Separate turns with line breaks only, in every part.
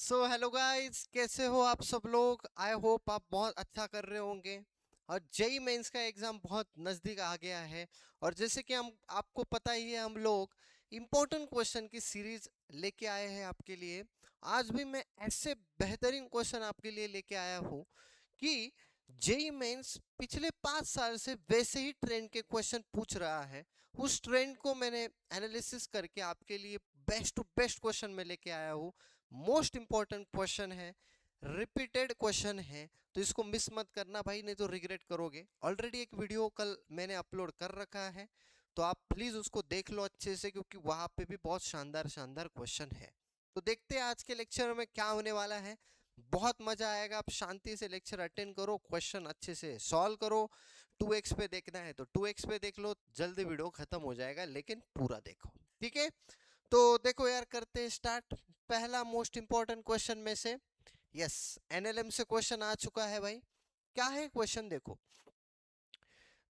So hello guys, कैसे हो आप सब लोग। आई होप आप बहुत अच्छा कर रहे होंगे। और जेई मेंस का एग्जाम बहुत नज़दीक आ गया है। और जैसे कि हम आपको पता ही है, हम लोग इम्पोर्टेंट क्वेश्चन की सीरीज लेके आए हैं आपके लिए। आज भी मैं ऐसे बेहतरीन क्वेश्चन आपके लिए लेके आया हूँ कि जेई मेंस पिछले 5 साल से वैसे ही ट्रेंड के क्वेश्चन पूछ रहा है। उस ट्रेंड को मैंने एनालिसिस करके आपके लिए बेस्ट टू बेस्ट क्वेश्चन में लेके आया हूँ। मोस्ट इंपॉर्टेंट क्वेश्चन है, रिपीटेड क्वेश्चन है, तो इसको मिस मत करना भाई, नहीं तो रिग्रेट करोगे। ऑलरेडी एक वीडियो कल मैंने अपलोड कर रखा है, तो आप प्लीज उसको देख लो अच्छे से, क्योंकि वहां पे भी बहुत शानदार शानदार क्वेश्चन है। तो देखते हैं आज के लेक्चर में क्या होने वाला है। बहुत मजा आएगा। आप शांति से लेक्चर अटेंड करो, क्वेश्चन अच्छे से सॉल्व करो। 2x पे देखना है तो 2x पे देख लो, जल्दी वीडियो खत्म हो जाएगा, लेकिन पूरा देखो, ठीक है। तो देखो यार, करते स्टार्ट। पहला मोस्ट इंपॉर्टेंट क्वेश्चन में से, यस, एनएलएम से क्वेश्चन आ चुका है भाई। क्या है क्वेश्चन, देखो।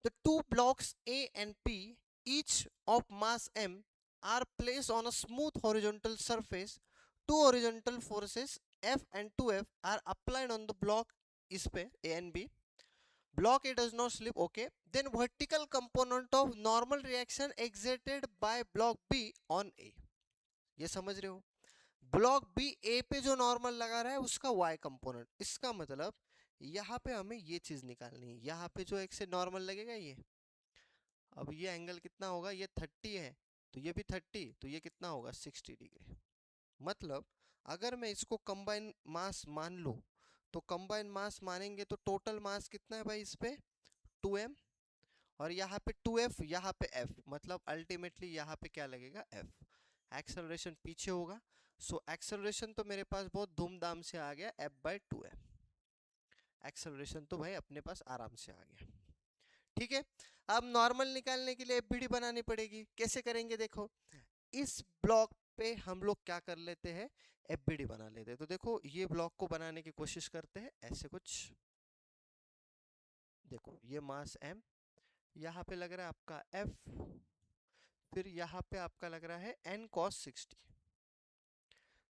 The two blocks A and P, each of mass m, are placed on a smooth horizontal surface. Two horizontal forces F and 2F are applied on the block इस पे A and B. Block A does not slip, okay. Then vertical component of normal reaction exerted by block B on A. ये समझ रहे हो। Block B ए पे जो normal लगा रहा है उसका वाई कंपोनेंट, इसका मतलब यहाँ पे हमें ये चीज निकालनी है। यहाँ पे जो एक से नॉर्मल लगेगा ये, अब ये एंगल कितना होगा, ये 30 है, तो ये भी 30, तो ये कितना होगा 60 डिग्री। मतलब अगर मैं इसको कंबाइन मास मान लूँ, तो कंबाइन मास मानेंगे तो टोटल मास कितना है भाई इस पे, 2m। और यहाँ पे 2f, यहाँ पे f, मतलब अल्टीमेटली यहाँ पे क्या लगेगा, f। एक्सेलरेशन पीछे होगा, सो एक्सेलरेशन तो मेरे पास बहुत धूमधाम से आ गया, f/2m। एक्सेलरेशन तो भाई अपने पास आराम से आ गया, ठीक है। अब नॉर्मल निकालने के लिए एफबीडी बनानी पड़ेगी। कैसे करेंगे, देखो। इस ब्लॉक पे हम लोग क्या कर लेते हैं, एफबीडी बना लेते हैं। तो देखो ये ब्लॉक को बनाने की कोशिश करते हैं ऐसे कुछ। देखो ये मास m, यहाँ पे लग रहा है आपका f, फिर यहाँ पे आपका लग रहा है n cos 60।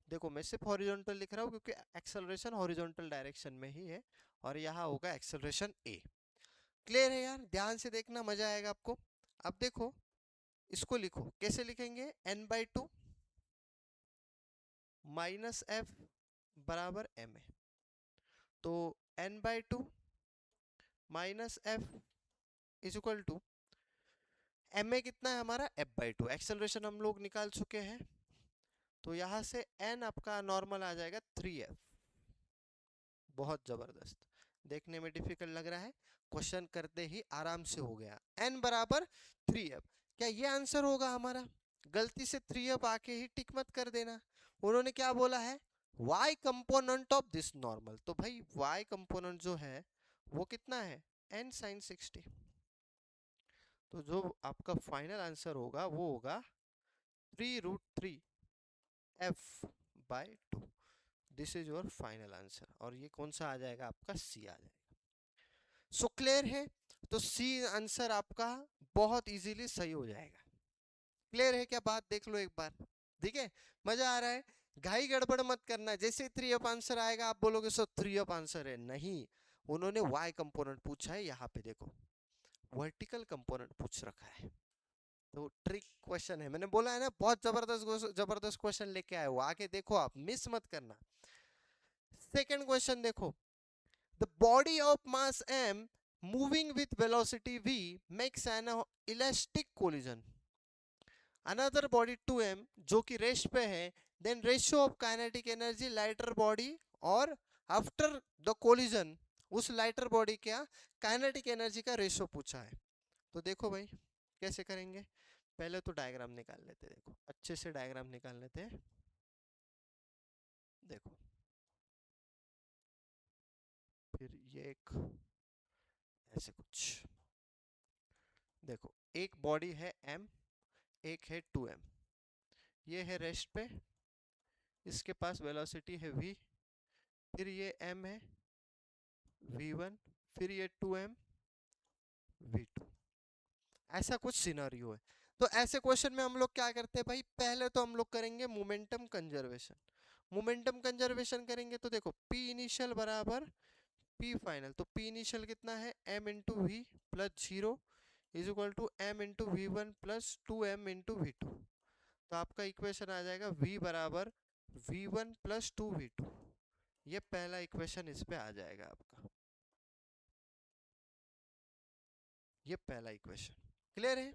देखो मैं सिर्फ हॉरिजॉन्टल लिख रहा हूँ क्योंकि एक्सेलरेशन हॉरिजॉन्टल डायरेक्शन में ही है, और यहाँ होगा एक्सेलरेशन a। क्लियर है यार, ध्यान से देखना, मजा आएगा आपको। अब देखो इसको लिखो, कैसे लिखेंगे, n/2 माइनस एफ बराबर एम ए। तो n/2 minus F is equal to M A, कितना है हमारा f/2। एक्सेलरेशन हम लोग निकाल चुके हैं, तो यहां से n आपका नॉर्मल आ जाएगा 3f। बहुत जबरदस्त, देखने में डिफिकल्ट लग रहा है, क्वेश्चन करते ही आराम से हो गया। n बराबर 3f, क्या ये आंसर होगा हमारा। गलती से 3f आके ही टिक मत कर देना। उन्होंने क्या बोला है, y component of this normal, तो भाई y कंपोनेंट जो है वो कितना है, n sin 60। तो जो आपका फाइनल आंसर होगा वो होगा 3√3f/2। This is your final answer, और ये कौन सा आ जाएगा, आपका सी आ जाएगा। सो क्लियर है, तो सी आंसर आपका बहुत इजीली सही हो जाएगा। क्लियर है क्या बात, देख लो एक बार, ठीक है। मजा आ रहा है, घाई गड़बड़ मत करना। जैसे 3 अप आंसर आएगा आप बोलोगे सो 3 अप आंसर है, नहीं। उन्होंने y कंपोनेंट पूछा है, यहाँ पे देखो वर्टिकल कंपोनेंट पूछ रखा है। तो ट्रिक क्वेश्चन है, मैंने बोला है ना, बहुत जबरदस्त जबरदस्त क्वेश्चन लेके आए हो, आके देखो, आप मिस मत करना। सेकंड क्वेश्चन देखो, the body of mass m moving with velocity v makes an elastic collision another body 2m जो कि रेस्ट पे है, then ratio of kinetic energy lighter body और after the collision उस लाइटर बॉडी क्या kinetic energy का ratio पूछा है। तो देखो भाई कैसे करेंगे, पहले तो डायग्राम निकाल लेते हैं, देखो अच्छे से डायग्राम निकाल लेते हैं। देखो फिर ये एक ऐसे कुछ, देखो एक बॉडी है m, एक है 2m, ये है रेस्ट पे, इसके पास वेलोसिटी है v, फिर ये m है v1, फिर ये 2m v2। ऐसा कुछ सिनारियो है। तो ऐसे क्वेश्चन में हम लोग क्या करते हैं भाई, पहले तो हम लोग करेंगे मोमेंटम कंजर्वेशन। मोमेंटम कंजर्वेशन करेंगे तो देखो पी इनिशियल बराबर पी फाइनल, तो पी इनिशियल कितना है M into V plus zero is equal to M into V one plus two M into V two. तो आपका इक्वेशन आ जाएगा v बराबर V one plus two V two. ये पहला इक्वेशन इस पे आ जाएगा आपका, ये पहला इक्वेशन क्लियर है।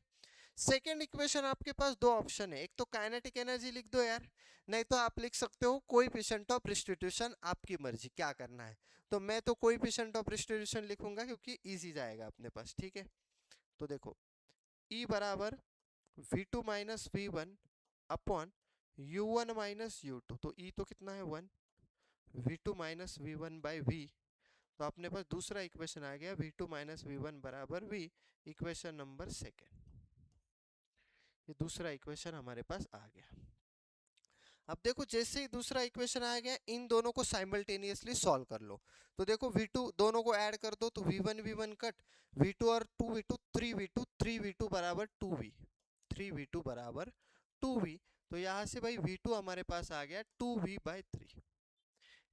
सेकेंड इक्वेशन आपके पास दो ऑप्शन है, एक तो काइनेटिक एनर्जी लिख दो यार, नहीं तो आप लिख सकते हो कोएफिशिएंट ऑफ रिस्टिट्यूशन, आपकी मर्जी क्या करना है। तो मैं तो कोएफिशिएंट ऑफ रिस्टिट्यूशन लिखूंगा क्योंकि इजी जाएगा अपने पास, ठीक है। तो देखो E बराबर V two minus V one upon U one minus U two, तो E तो कितना है one, V two minus V one by V, तो अपने पास दूसरा इक्वेशन आ गया V two minus V one बराबर वी, इक्वेशन नंबर सेकेंड। ये दूसरा इक्वेशन हमारे पास आ गया। अब देखो जैसे ही दूसरा इक्वेशन आ गया इन दोनों को साइमल्टेनियसली सॉल्व कर लो। तो देखो V2 दोनों को ऐड कर दो तो V1 कट, V2 और 2V2 3V2, 3V2 बराबर 2V, 3V2 बराबर 2V। तो यहाँ से भाई V2 हमारे पास आ गया 2V/3।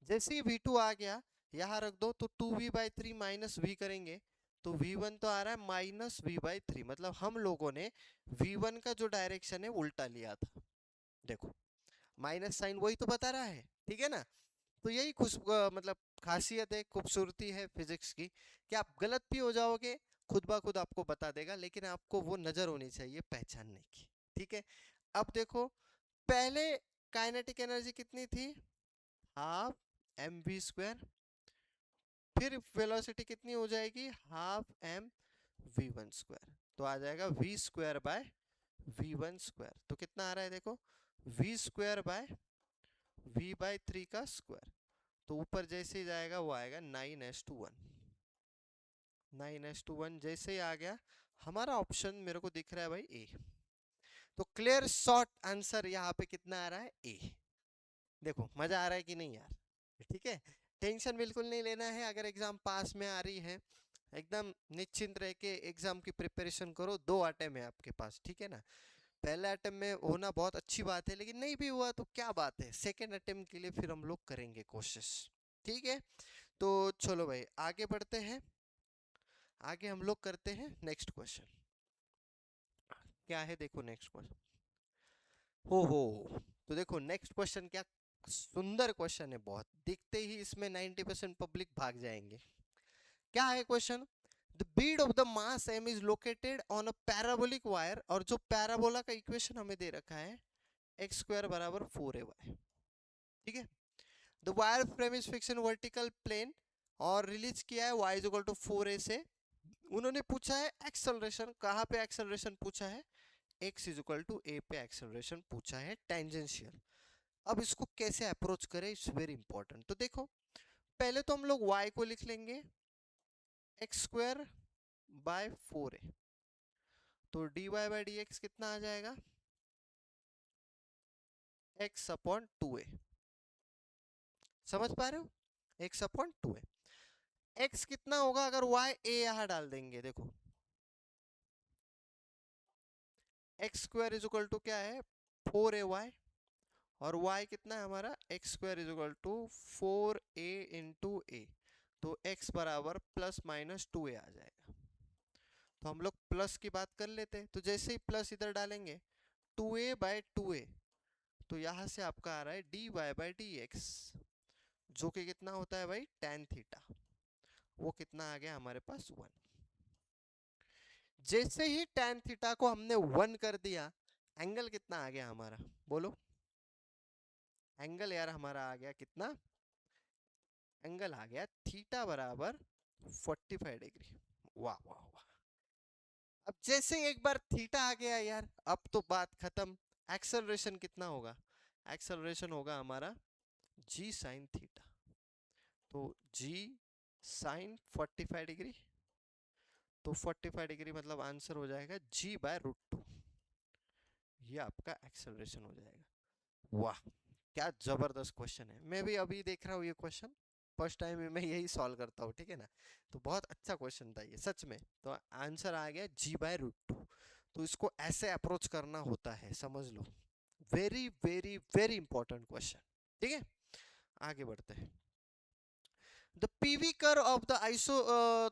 जैसे ही V2 आ गया यहाँ रख दो तो 2V/3 माइनस V करेंगे तो V1 तो आ रहा है माइनस V/3, मतलब हम लोगों ने V1 का जो डायरेक्शन है उल्टा लिया था। देखो माइनस साइन वही तो बता रहा है, ठीक है ना। तो यही मतलब खासियत है, खूबसूरती है फिजिक्स की कि आप गलत भी हो जाओगे खुद ब खुद आपको बता देगा, लेकिन आपको वो नजर होनी चाहिए पहचानने की, ठीक है। अब देखो पहले काइनेटिक एनर्जी कितनी थी, हाफ एम वी स्क्वायर, फिर वेलोसिटी कितनी हो जाएगी half M V one square, तो आ जाएगा V square by V one square. तो कितना आ रहा है देखो वी स्क्वायर बाय v/3 का स्क्वायर, तो ऊपर जैसे ही जाएगा वो आएगा 9:1, 9:1 जैसे ही आ गया हमारा ऑप्शन मेरे को दिख रहा है भाई ए। तो क्लियर शॉर्ट आंसर यहाँ पे कितना आ रहा है ए। देखो मजा आ रहा है कि नहीं यार, ठीक है। टेंशन बिल्कुल नहीं लेना है, अगर एग्जाम पास में आ रही है एकदम निश्चिंत रह के एग्जाम की प्रिपरेशन करो। दो अटेम्प्ट है आपके पास, ठीक है ना। पहले अटेम्प्ट में होना बहुत अच्छी बात है, लेकिन नहीं भी हुआ तो क्या बात है, सेकेंड अटेम्प्ट के लिए फिर हम लोग करेंगे कोशिश, ठीक है। तो चलो भाई आगे बढ़ते हैं, आगे हम लोग करते हैं नेक्स्ट क्वेश्चन। क्या है देखो नेक्स्ट क्वेश्चन, हो तो देखो नेक्स्ट क्वेश्चन क्या सुंदर क्वेश्चन है बहुत, दिखते ही इसमें 90% पब्लिक भाग जाएंगे। क्या है question, the bead of the mass m is located on a parabolic wire, और जो पैराबोला का इक्वेशन हमें दे रखा है एक्स स्क्वायर बराबर 4ay, ठीक है। The wire frame is fix in vertical plane और रिलीज किया है y is equal to 4a से। उन्होंने पूछा है एक्सेलरेशन, कहाँ पे एक्सेलरेशन पूछा है, x is equal to a पे एक्सेलरेशन पूछा है टेंजेंशियल। अब इसको कैसे अप्रोच करें, इट्स वेरी इंपॉर्टेंट। तो देखो पहले तो हम लोग y को लिख लेंगे एक्स स्क्वायर बाय 4a, तो dy/dx कितना आ जाएगा x अपॉन 2a, समझ पा रहे हो, x अपॉन 2a। x कितना होगा अगर y a यहां डाल देंगे, देखो x square is equal to क्या है 4ay, और y कितना है हमारा x square is equal to 4a into a, तो x बराबर प्लस माइनस 2a आ जाएगा। तो हम लोग प्लस की बात कर लेते हैं, तो जैसे ही प्लस इधर डालेंगे 2a/2a, तो यहां से आपका आ रहा है dy/dx, जो कि कितना होता है भाई tan थीटा, वो कितना आ गया हमारे पास 1। जैसे ही tan थीटा को हमने 1 कर दिया एंगल कितना आ गया हमारा, बोलो एंगल यार हमारा आ गया कितना, एंगल आ गया थीटा बराबर 45 डिग्री। वाह वाह वाह। अब जैसे एक बार थीटा आ गया यार अब तो बात खत्म। एक्सेलरेशन कितना होगा, एक्सेलरेशन होगा हमारा g साइन थीटा, तो g साइन 45 डिग्री, तो 45 डिग्री मतलब आंसर हो जाएगा g/√2, ये आपका एक्सेलरेशन हो जाएगा। वाह क्या जबरदस्त क्वेश्चन है, मैं भी अभी देख रहा हूँ ये क्वेश्चन, फर्स्ट टाइम मैं यही सॉल्व करता हूँ, ठीक है ना। तो बहुत अच्छा क्वेश्चन था ये सच में। तो आंसर आ गया g/√2, तो इसको ऐसे अप्रोच करना होता है, समझ लो। Very very very important question. ठीक है, आगे बढ़ते हैं। The PV curve of the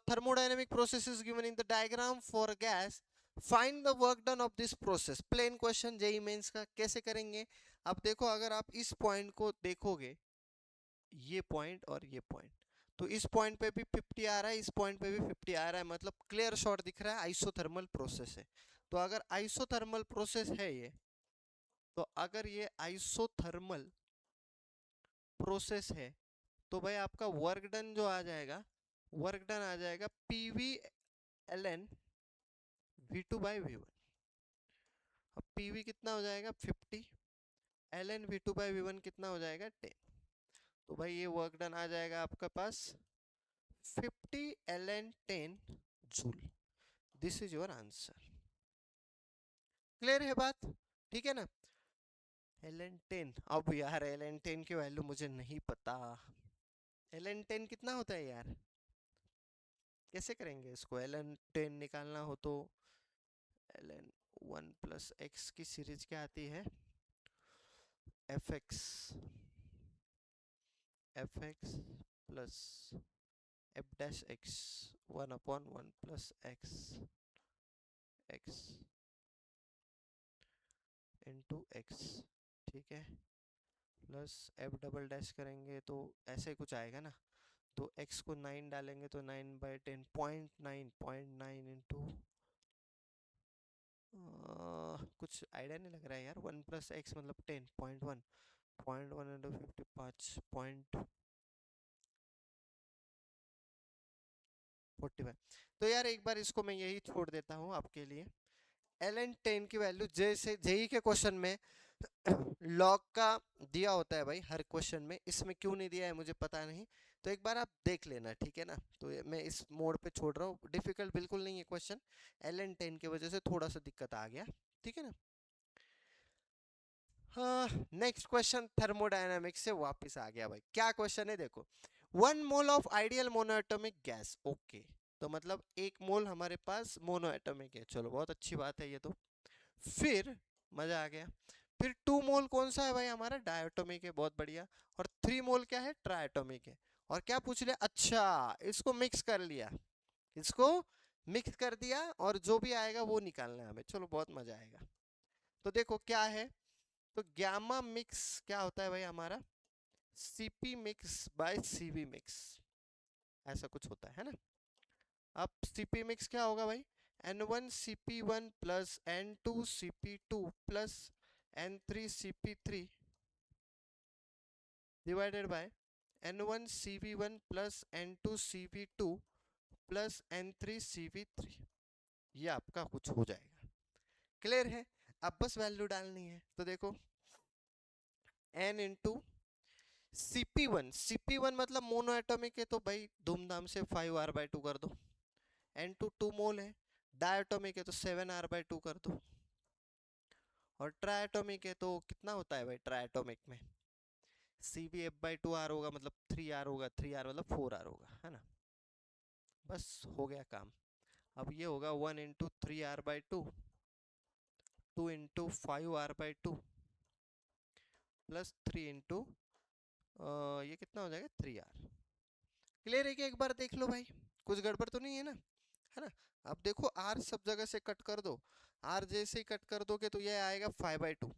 thermodynamic process is given in the diagram for a gas. Find the work done of this process. Plain question JEE mains का कैसे करेंगे? अब देखो, अगर आप इस पॉइंट को देखोगे, ये पॉइंट और ये पॉइंट, तो इस पॉइंट पे भी 50 आ रहा है, इस पॉइंट पे भी 50 आ रहा है, मतलब क्लियर शॉट दिख रहा है आइसोथर्मल प्रोसेस है। तो अगर आइसोथर्मल प्रोसेस है ये, तो अगर ये आइसोथर्मल प्रोसेस है, तो भाई आपका वर्क डन जो आ जाएगा, वर्क डन आ जाएगा PV L N V two by V one. अब पीवी कितना हो जाएगा 50, L N V two by V one कितना हो जाएगा 10। तो भाई ये वर्क डन आ जाएगा आपका पास 50 L N 10 joule. This is your answer. Clear है बात? ठीक है ना? एल एन 10, अब यार एल एन 10 की वैल्यू मुझे नहीं पता। एल एन 10 कितना होता है यार? कैसे करेंगे इसको? एल एन 10 निकालना हो तो एल एन 1 प्लस एक्स की सीरीज क्या आती है? F x, F x plus F dash x 1/1 plus x x into x, ठीक है, प्लस एफ डबल डैश करेंगे तो ऐसे कुछ आएगा ना। तो x को 9 डालेंगे तो 9/10, 0.9 इंटू कुछ आइडिया नहीं लग रहा है यार। 1 प्लस एक्स मतलब 10, 0.1, 0.1 इंटू 50, 5.45। तो यार एक बार इसको मैं यही छोड़ देता हूँ आपके लिए। एल एन 10 की वैल्यू जैसे जेई के क्वेश्चन में लॉग का दिया होता है भाई हर क्वेश्चन में, इसमें क्यों नहीं दिया है मुझे पता नहीं। तो एक बार आप देख लेना, ठीक है ना? तो मैं इस मोड पे छोड़ रहा हूँ, डिफिकल्ट बिल्कुल नहीं है क्वेश्चन, एल एन 10 की वजह से थोड़ा सा दिक्कत आ गया, ठीक है ना? हाँ, नेक्स्ट क्वेश्चन थर्मोडायनामिक्स से वापस आ गया भाई। क्या क्वेश्चन है देखो, 1 mole of ideal monoatomic gas, okay, तो मतलब 1 मोल हमारे पास मोनोएटॉमिक है, चलो बहुत अच्छी बात है ये तो। फिर मजा आ गया। फिर 2 मोल कौन सा है भाई? हमारा डायटोमिक है, बहुत बढ़िया। और 3 मोल क्या है? ट्राइटोमिक है। और क्या पूछ लिया? अच्छा, इसको मिक्स कर लिया, इसको मिक्स कर दिया, और जो भी आएगा वो निकालना है हमें, चलो बहुत मजा आएगा। तो देखो क्या है, तो ग्यामा मिक्स क्या होता है भाई हमारा? CP mix by CV mix, ऐसा कुछ होता है ना। अब सीपी मिक्स क्या होगा भाई? N1 CP1 plus N2 CP2 plus N3 CP3 divided by N1 CV1 plus N2 CV2 plus N3 CV3। ये आपका कुछ हो जाएगा। क्लियर है? अब बस वैल्यू डालनी है। तो देखो, N इंटू CP1 मतलब मोनो एटॉमिक है, तो भाई धूमधाम से 5R/2 कर दो। N2 2 मोल है, डायटोमिक है तो 7R/2 कर दो। और ट्राइटोमिक है तो कितना होता है भाई ट्राइटोमिक में? CB F/2R होगा, मतलब 3R होगा, 3R मतलब 4R होगा, है ना? बस हो गया काम। अब ये होगा 1 into 3R/2, 2 into 5R/2 plus 3 into ये कितना हो जाएगा 3R। क्लियर है कि एक बार देख लो भाई, कुछ गड़बड़ तो नहीं है ना, है ना? अब देखो R सब जगह से कट कर दो, R जैसे ही कट कर दोगे तो ये आएगा 5/2,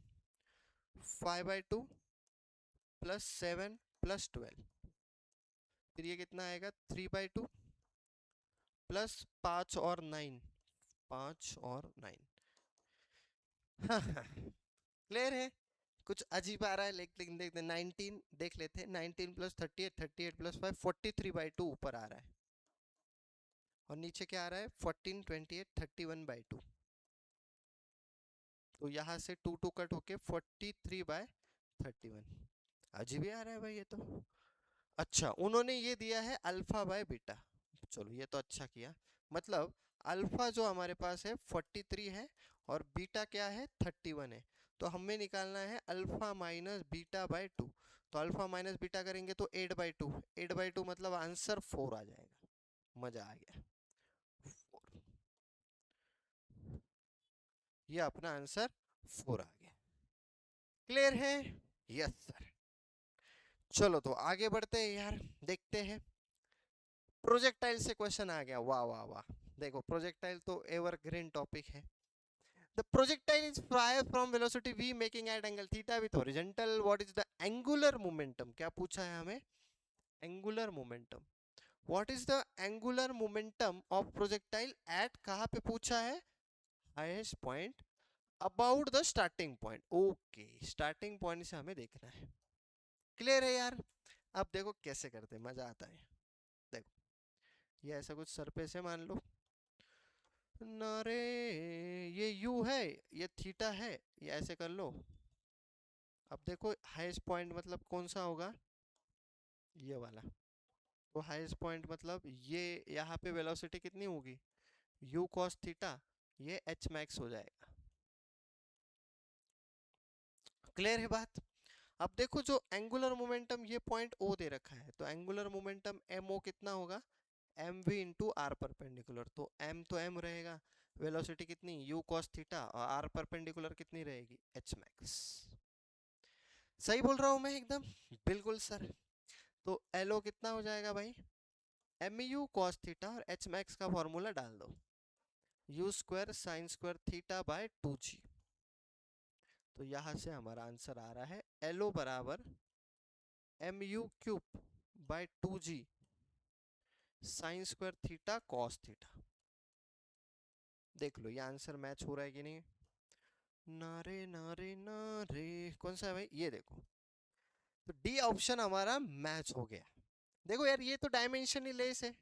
5/2 प्लस 7 प्लस 12, फिर ये कितना आएगा 3/2 प्लस 5 और 9, 5 और 9। हाँ हाँ, क्लियर है? कुछ अजीब आ रहा है लेकिन देखते 19 देख लेते हैं। 19 प्लस 38, 38 प्लस 5, 43/2 ऊपर आ रहा है, और नीचे क्या आ रहा है? 14, 28, 31/2। तो यहाँ से 2 कट होके 43/31। अजीब ही आ रहा है भाई ये तो। अच्छा, उन्होंने ये दिया है अल्फा/बीटा, चलो ये तो अच्छा किया। मतलब अल्फा जो हमारे पास है 43 है, और बीटा क्या है 31 है। तो हमें निकालना है अल्फा माइनस बीटा/2। तो अल्फा माइनस बीटा करेंगे तो 8/2, 8/2 मतलब आंसर 4 आ जाएगा। मजा आ गया, 4। ये अपना आंसर 4 आ गया। क्लियर है? Yes sir. चलो तो आगे बढ़ते हैं यार, देखते हैं। प्रोजेक्टाइल से क्वेश्चन आ गया, वाह वाह वाह। देखो प्रोजेक्टाइल तो एवरग्रीन टॉपिक है। The projectile is fly from velocity v making eight angle theta with horizontal, what is the angular momentum, क्या पूछा है हमें, angular momentum. What is the angular momentum of projectile eight, कहां पे पूछा है, highest point about the starting point. Okay, starting point से हमें देखना है। क्लियर है यार। अब देखो कैसे करते हैं, मजा आता है। देखो ये ऐसा कुछ सरफेस है मान लो, ना रे, ये यू है, ये थीटा है, ये ऐसे कर लो। अब देखो हाईएस्ट पॉइंट मतलब कौन सा होगा, ये वाला। तो हाईएस्ट पॉइंट मतलब ये, यहाँ पे वेलोसिटी कितनी होगी, u cos थीटा, ये h max हो जाएगा। क्लियर है बात। अब देखो जो एंगुलर मोमेंटम, ये पॉइंट O दे रखा है, तो एंगुलर मोमेंटम mo कितना होगा, mv इंटू आर परपेंडिकुलर, तो m तो m रहेगा, वेलोसिटी कितनी u cos थीटा, और r परपेंडिकुलर कितनी रहेगी, h max। सही बोल रहा हूं मैं एकदम, बिल्कुल सर। तो LO कितना हो जाएगा भाई, mu cos थीटा, और h max का फॉर्मूला डाल दो, u square sine square theta by 2g। तो यहां से हमारा आंसर आ रहा है LO बराबर mu cube by 2g sine square theta cos theta. देख लो ये आंसर मैच हो रहा है कि नहीं, नारे नारे नारे, कौन सा है भाई, ये देखो। तो डी ऑप्शन हमारा मैच हो गया। देखो यार ये तो डायमेंशन ही लेस है,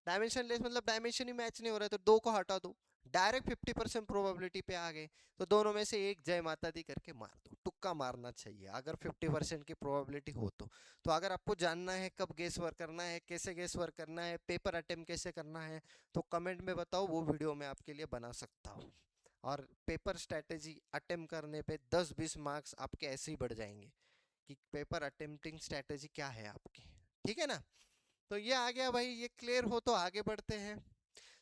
डायमेंशन लेस मतलब डायमेंशन ही मैच नहीं हो रहा है, तो दो को हटा दो, डायरेक्ट 50% प्रोबेबिलिटी पे आ गए। तो दोनों में से एक जय माता दी करके मार दो, तुक्का मारना चाहिए अगर 50% की प्रोबेबिलिटी हो तो अगर आपको जानना है कब गेस वर्क करना है, कैसे गेस वर्क करना है, पेपर अटेम्प्ट कैसे करना है, तो कमेंट में बताओ, वो वीडियो मैं आपके लिए बना सकता हूँ। और पेपर स्ट्रेटेजी अटेम्प्ट करने पे 10-20 मार्क्स आपके ऐसे ही बढ़ जाएंगे, कि पेपर अटेम्प्टिंग स्ट्रेटेजी क्या है आपकी। ठीक है ना। तो ये आ गया भाई, ये क्लियर हो तो आगे बढ़ते हैं।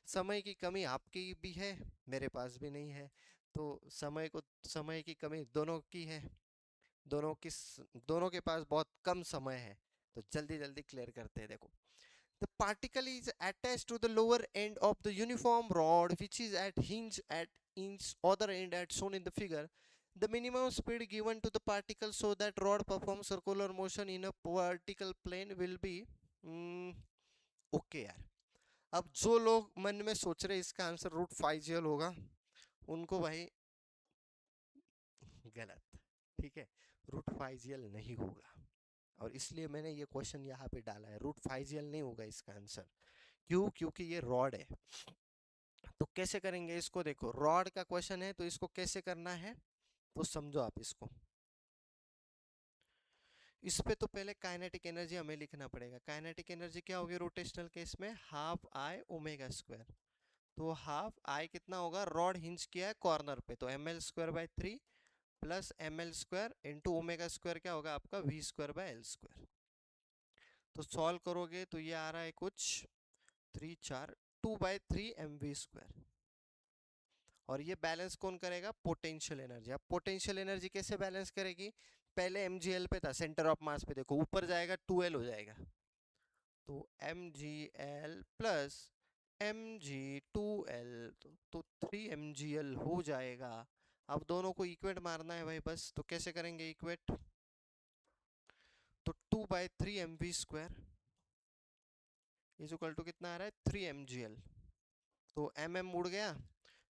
समय की कमी आपकी भी है, मेरे पास भी नहीं है, तो समय की कमी दोनों की है, दोनों की दोनों के पास बहुत कम समय है, तो जल्दी जल्दी क्लियर करते हैं। देखो, the particle is attached to the lower end of the uniform rod which is at hinge at its other end as shown in the figure. The minimum speed given to the particle so that rod performs circular motion in a vertical plane will be okay यार। अब जो लोग मन में सोच रहे इसका answer root physeal होगा, उनको भाई गलत, ठीक है, रूट फाइजियल नहीं होगा। और इसलिए मैंने ये क्वेश्चन यहाँ पे डाला है, रूट फाइजियल नहीं होगा इसका आंसर। क्यों, क्योंकि ये रॉड है। तो कैसे करेंगे इसको, देखो रॉड का क्वेश्चन है तो इसको कैसे करना है, तो समझो आप इसको। इस पे तो पहले काइनेटिक एनर्जी हमें लिखना पड़ेगा। काइनेटिक एनर्जी क्या होगी रोटेशनल केस में, हाफ आई ओमेगा स्क्वायर। तो हाफ आई कितना होगा, रॉड हिंज किया है कॉर्नर पे, तो M L square by 3 plus M L square into omega square क्या होगा आपका, V square by L square. तो सॉल्व करोगे तो ये आ रहा है कुछ 3 4 2/3 mv स्क्वायर। और ये बैलेंस कौन करेगा, पोटेंशियल एनर्जी। अब पोटेंशियल एनर्जी कैसे बैलेंस करेगी, पहले mgl पे था, सेंटर ऑफ मास पे, देखो ऊपर जाएगा 2l हो जाएगा, तो mgl प्लस mg2l, तो 3mgl हो जाएगा। अब दोनों को इक्वेट मारना है भाई बस, तो कैसे करेंगे इक्वेट, तो 2/3 mv square is equal to कितना आ रहा है, 3mgl। तो उड़ गया,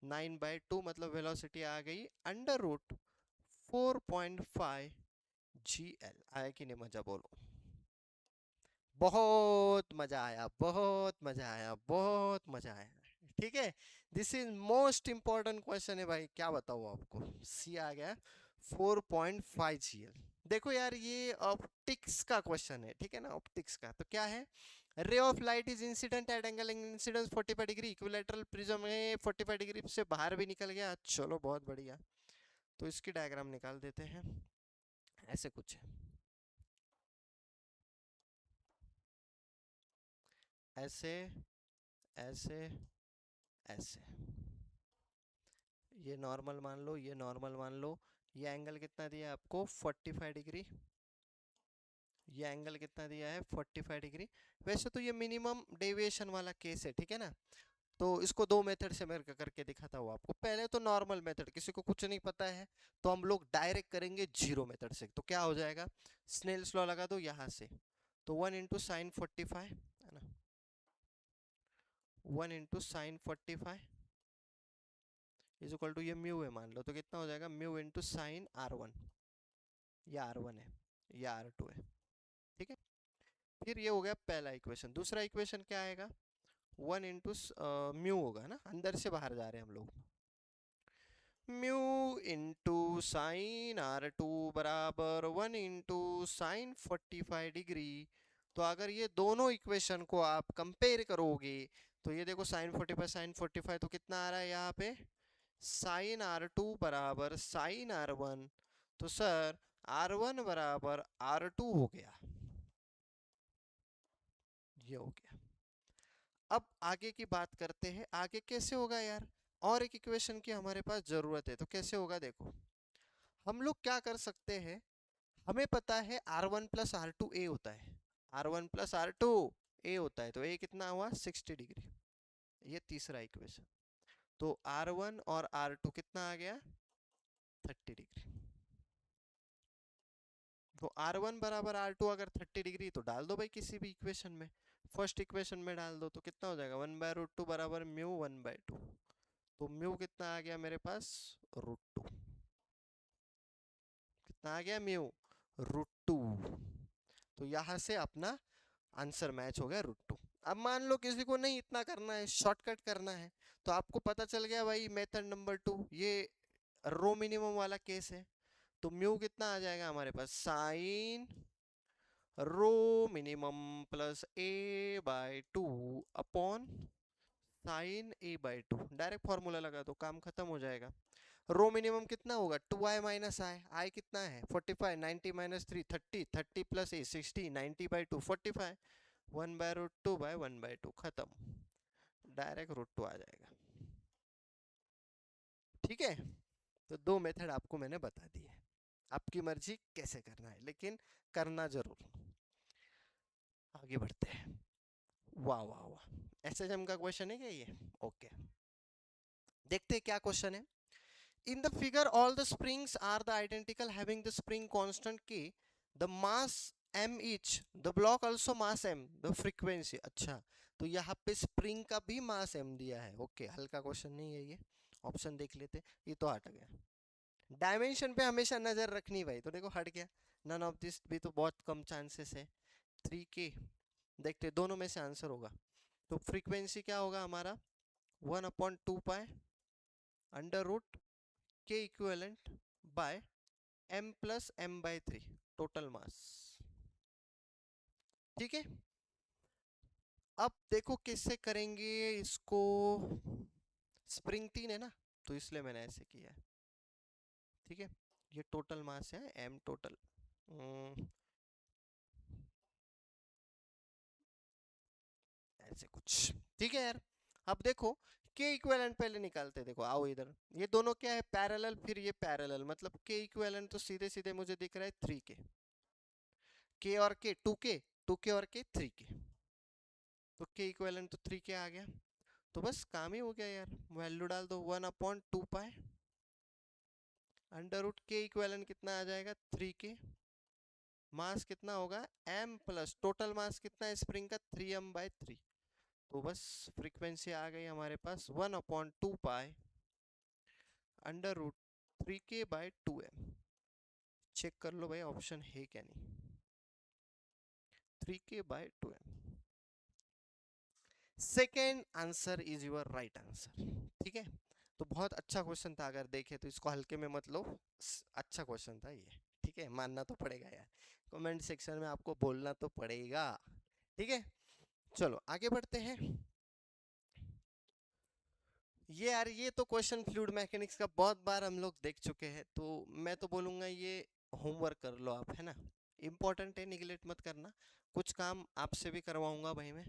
9/2 मतलब वेलोसिटी आ गई अंडर रूट 4.5 GL। आया कि नहीं मजा, बोलो। बहुत मजा आया, बहुत मजा आया, बहुत मजा आया। ठीक है, this is most important question है भाई, क्या बताऊँ आपको, सी आ गया 4.5 GL। देखो यार ये ऑप्टिक्स का क्वेश्चन है, ठीक है ना, ऑप्टिक्स का। तो क्या है, ray of light is incident at angle incidence 45 degree, equilateral prism में 45 डिग्री से बाहर भी निकल गया, चलो बहुत बढ़िया। तो इसकी डायग्राम निकाल देते हैं, ऐसे कुछ है, ऐसे ऐसे ऐसे, ये नॉर्मल मान लो, ये नॉर्मल मान लो, ये एंगल कितना दिया आपको 45 डिग्री, ये एंगल कितना दिया है 45 डिग्री। वैसे तो ये मिनिमम डेविएशन वाला केस है, ठीक है ना। तो इसको दो मेथड से मैं करके दिखाता हूँ आपको। पहले तो नॉर्मल मेथड, किसी को कुछ नहीं पता है तो हम लोग डायरेक्ट करेंगे जीरो मेथड से। तो क्या हो जाएगा, स्नेल्स लॉ लगा दो यहाँ से। तो 1 × sin 45 है ना, 1 × sin 45 इज इक्वल टू ये म्यू है मान लो, तो कितना हो जाएगा म्यू इंटू साइन R1। ये R1 है, ये R2 है, ठीक है। फिर ये हो गया पहला इक्वेशन। दूसरा इक्वेशन क्या आएगा, 1 × म्यू होगा ना, अंदर से बाहर जा रहे हैं हम लोग। म्यू इंटू साइन R2 बराबर 1 × sin 45 डिग्री। तो अगर ये दोनों इक्वेशन को आप कंपेयर करोगे तो ये देखो sin 45 तो कितना आ रहा है यहाँ पे, साइन R2 बराबर साइन R1। तो सर R1 बराबर R2 हो गया, ये हो गया। अब आगे की बात करते हैं, आगे कैसे होगा यार। और एक इक्वेशन की हमारे पास जरूरत है, तो कैसे होगा देखो। हम लोग क्या कर सकते हैं, हमें पता है R1 प्लस R2 A होता है, R1 प्लस R2 A होता है, तो A कितना हुआ 60 डिग्री। ये तीसरा इक्वेशन। तो R1 और R2 कितना आ गया 30 डिग्री। तो R1 बराबर R2 अगर 30 डिग्री तो डाल दो भाई किसी भी इक्वेशन में, फर्स्ट इक्वेशन में डाल दो। तो कितना हो जाएगा 1/√2 बराबर म्यू 1/2। तो म्यू कितना आ गया मेरे पास √2। कितना आ गया म्यू √2। तो यहां से अपना आंसर मैच हो गया √2। अब मान लो किसी को नहीं इतना करना है, शॉर्टकट करना है, तो आपको पता चल गया भाई मेथड नंबर 2, ये रो मिनिमम वाला केस है। तो म्यू कितना आ जाएगा हमारे पास sine rho minimum plus A/2 upon sine A/2। Direct formula लगा दो, काम खत्म हो जाएगा। रो मिनिमम कितना होगा 2i माइनस आई कितना है 45, 90 माइनस 3 30, 30 प्लस A 60, 90/2 45, 1/√2/1/2 खत्म, डायरेक्ट √2 आ जाएगा, ठीक है। तो दो मेथड आपको मैंने बता दी है, आपकी मर्जी कैसे करना है, लेकिन करना जरूर। आगे बढ़ते हैं। वाह वाह वाह, एसएचएम का क्वेश्चन है क्या ये, ओके। देखते हैं क्या क्वेश्चन है। In the figure, all the springs are the identical, having the spring constant K, the mass m each, the block also mass m, the frequency। अच्छा, तो यहाँ पे स्प्रिंग का भी मास m दिया है, ओके। हल्का क्वेश्चन नहीं है ये, ऑप्शन देख लेते। ये तो हट गया, डायमेंशन पे हमेशा नजर रखनी भाई। तो देखो हट गया, नन ऑफ दिस भी तो बहुत कम चांसेस है। 3K, देखते दोनों में से आंसर होगा। तो फ्रीक्वेंसी क्या होगा हमारा 1/2 pi under root K equivalent by m plus m/3 total mass, ठीक है। अब देखो किससे करेंगे इसको, स्प्रिंग 3 है ना, तो इसलिए मैंने ऐसे किया है, ठीक है। ये टोटल मास है m टोटल, ऐसे कुछ, ठीक है यार। अब देखो के इक्विवेलेंट पहले निकालते, देखो आओ इधर। ये दोनों क्या है पैरेलल, फिर ये पैरेलल, मतलब के इक्विवेलेंट तो सीधे सीधे मुझे दिख रहा है 3K, के और के 2K, 2K और के 3K। तो के इक्विवेलेंट तो 3K आ गया, तो बस काम ही हो गया यार। वैल्यू डाल दो 1/2 पाई अंडर रूट के इक्विवेलेंट कितना आ जाएगा 3K, मास कितना होगा m प्लस टोटल मास कितना है स्प्रिंग का 3m/3। तो बस फ्रीक्वेंसी आ गई हमारे पास 1/2 pi under root 3K/2m। Check कर लो भाई ऑप्शन है क्या नहीं, 3K/2m। Second answer is your right answer, ठीक है। तो बहुत अच्छा क्वेश्चन था, अगर देखे तो इसको हल्के में मत लो, अच्छा क्वेश्चन था ये, ठीक है। मानना तो पड़ेगा यार, कमेंट सेक्शन में आपको बोलना तो पड़ेगा, ठीक है। चलो आगे बढ़ते हैं। ये यार ये तो क्वेश्चन फ्लूइड मैकेनिक्स का बहुत बार हम लोग देख चुके हैं, तो मैं तो बोलूंगा ये होमवर्क कर लो आप, है ना। इंपॉर्टेंट है, निगलेक्ट मत करना। कुछ काम आपसे भी करवाऊंगा भाई मैं,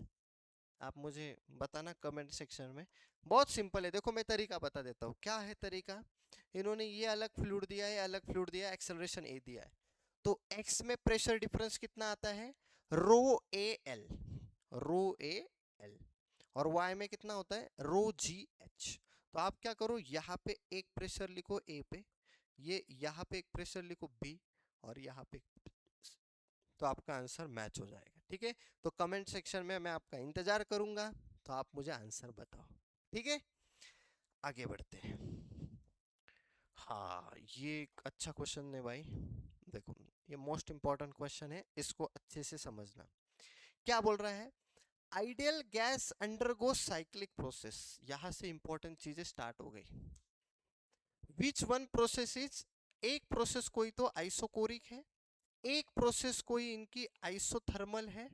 आप मुझे बताना कमेंट सेक्शन में। बहुत सिंपल है, देखो मैं तरीका बता देता हूँ। क्या है तरीका, इन्होंने ये अलग फ्लूइड दिया है, अलग फ्लूइड दिया है, एक्सेलरेशन ए दिया है। तो x में प्रेशर डिफरेंस कितना आता है, rho a l, rho a l, और y में कितना होता है, रो जी एच। तो आप क्या करो, यहाँ पे एक प्रेशर लिखो ए पे, ये यहाँ पे एक प्रेशर लिखो बी, और यहाँ पे, तो आपका आंसर मैच हो जाएगा। ठीक है, तो कमेंट सेक्शन में मैं आपका इंतजार करूंगा, तो आप मुझे आंसर बताओ। ठीक है, आगे बढ़ते हैं। हाँ, ये एक अच्छा क्वेश्चन है भाई। देखो, ये मोस्ट इंपॉर्टेंट क्वेश्चन है, इसको अच्छे से समझना। क्या बोल रहा है, ideal gas undergo cyclic process, यहां से इंपॉर्टेंट चीजें स्टार्ट हो गई। विच वन प्रोसेस इज, एक प्रोसेस कोई तो आइसोकोरिक है, एक प्रोसेस कोई इनकी आइसोथर्मल है,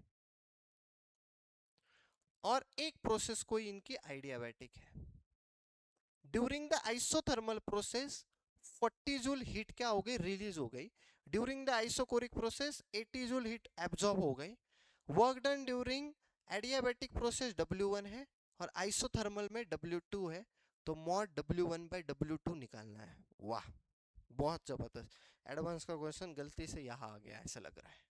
और एक प्रोसेस कोई इनकी आइडियाबैटिक है। During the isothermal process 40 joule heat क्या हो गई, रिलीज हो गई। During the isochoric process 80 joule heat absorb हो गई। Work done during adiabatic process W1 है, और आइसोथर्मल में W2 है, तो मॉड W1 बाई W2 निकालना है। वाह, बहुत जबरदस्त। एडवांस का क्वेश्चन गलती से यहाँ आ गया ऐसा लग रहा है।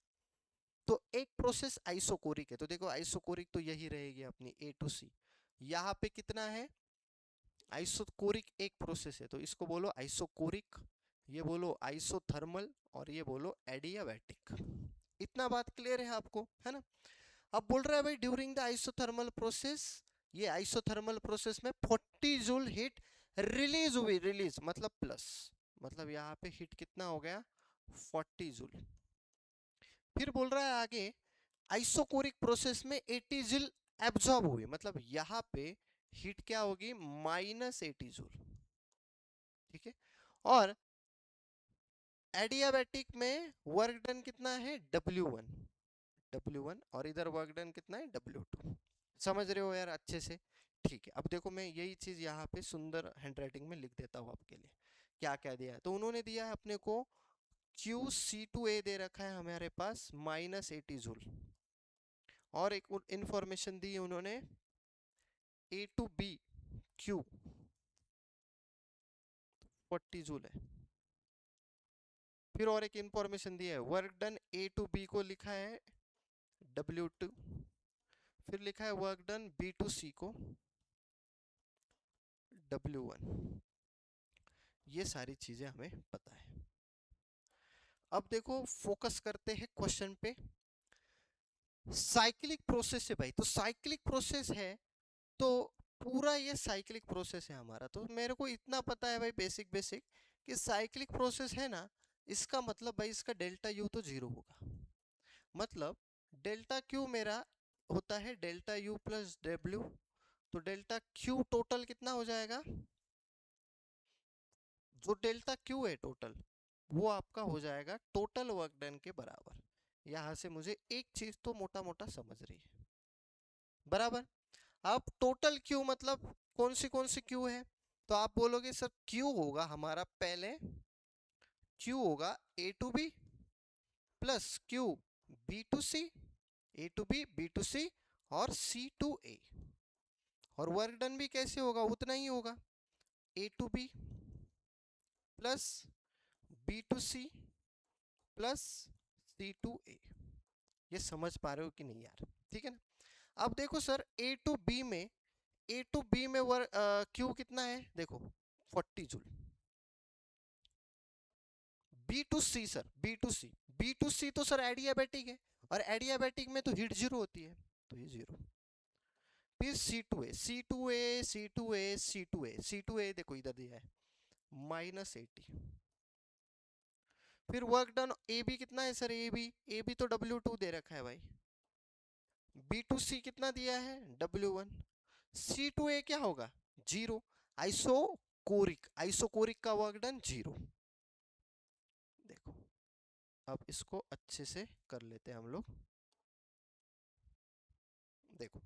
तो एक प्रोसेस आइसोकोरिक है, तो देखो आइसोकोरिक तो यही रहेगी अपनी A to C। यहाँ पे कितना है, आइसोकोरिक एक प्रोसेस है, तो इसको बोलो आइसोकोरिक, ये बोलो आइसोथर्मल, और ये बोलो एडियाबैटिक। इतना बात क्लियर है आपको, है ना। अब बोल रहा है भाई ड्यूरिंग द आइसोथर्मल प्रोसेस, ये आइसोथर्मल प्रोसेस में 40 जूल हीट रिलीज हुई, रिलीज मतलब प्लस, मतलब यहाँ पे हीट कितना हो गया, 40 जूल। फिर बोल रहा है आगे, आइसोकोरिक प्रोसेस में 80 जूल एब्जॉर्ब हुई, मतलब यहाँ पे हीट क्या होगी, -80 जूल। ठीक है, और एडियाबैटिक में वर्क डन कितना है, W1, W1, और इधर वर्क डन कितना है, W2। समझ रहे हो यार अच्छे से। ठीक है, अब देखो मैं यही चीज यहाँ पे सुंदर हैंडराइटिंग में लिख देता हूँ आपके लिए। क्या क्या दिया है, तो उन्होंने दिया है अपने को QC2A दे रखा है हमारे पास -80 जूल, और एक इंफॉर्मेशन दी है उन्होंने A to B Q 40 joule है। फिर और एक इंफॉर्मेशन दी है, work done A to B को लिखा है W2, फिर लिखा है work done B to C को W1। ये सारी चीजें हमें पता है। अब देखो फोकस करते हैं क्वेश्चन पे। साइक्लिक प्रोसेस है भाई, तो साइक्लिक प्रोसेस है, तो पूरा ये साइक्लिक प्रोसेस है हमारा, तो मेरे को इतना पता है भाई बेसिक बेसिक, कि साइक्लिक प्रोसेस है ना, इसका मतलब भाई इसका डेल्टा यू तो जीरो होगा। मतलब डेल्टा क्यू मेरा होता है डेल्टा यू प्लस डब्ल्यू, तो डेल्टा क्यू टोटल कितना हो जाएगा, जो डेल्टा क्यू है टोटल, वो आपका हो जाएगा टोटल वर्क डन के बराबर। यहां से मुझे एक चीज तो मोटा मोटा समझ रही है, बराबर। अब टोटल क्यू मतलब कौन सी क्यू है, तो आप बोलोगे सर क्यू होगा हमारा, पहले क्यू होगा A to B plus Q B to C, A to B B to C, और C to A। और वर्क डन भी कैसे होगा, उतना ही होगा, A to B plus B to C plus C to A। ये समझ पा रहे हो कि नहीं यार, ठीक है ना। अब देखो सर A to B में क्यू कितना है, देखो 40 joule. B to C sir, B to C तो सर एडियाबैटिक है, और एडियाबैटिक में तो हीट जीरो होती है, तो ये जीरो। फिर C to A देखो इधर दिया है -80। फिर वर्क डन ए बी कितना है सर, ए बी तो W2 दे रखा है भाई। B to C कितना दिया है, W1। C to A क्या होगा, जीरो। आइसोकोरिक का वर्क डन जीरो। देखो, अब इसको अच्छे से कर लेते हैं हम लोग। देखो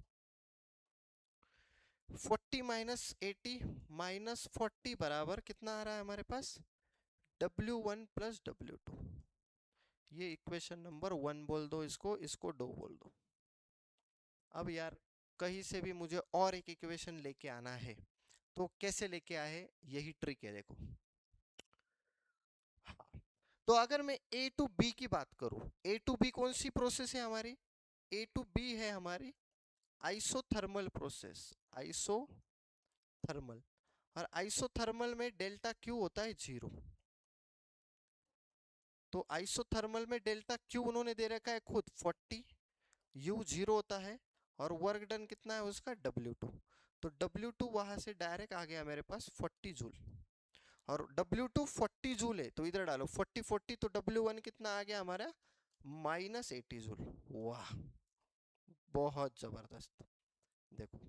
40 -80 -40 बराबर कितना आ रहा है हमारे पास, W1 प्लस W2। ये इक्वेशन नंबर 1 बोल दो, इसको इसको 2 बोल दो। अब यार कहीं से भी मुझे और एक इक्वेशन लेके आना है, तो कैसे लेके आए, यही ट्रिक है देखो। हाँ, तो अगर मैं ए टू बी की बात करूं, ए टू बी कौन सी प्रोसेस है हमारी? ए टू बी है हमारी आइसोथर्मल प्रोसेस, आइसोथर्मल। और आइसोथर्मल में डेल्टा क्यू होता है 0। तो आइसोथर्मल में डेल्टा क्यू उन्होंने दे रखा है खुद 40, यू 0 होता है, और वर्क डन कितना है उसका W2। तो W2 वहां से डायरेक्ट आ गया मेरे पास 40 जूल। और W2 40 जूल है तो इधर डालो 40 40, तो W1 कितना आ गया हमारा? -80 जूल। वाह, बहुत जबरदस्त। देखो,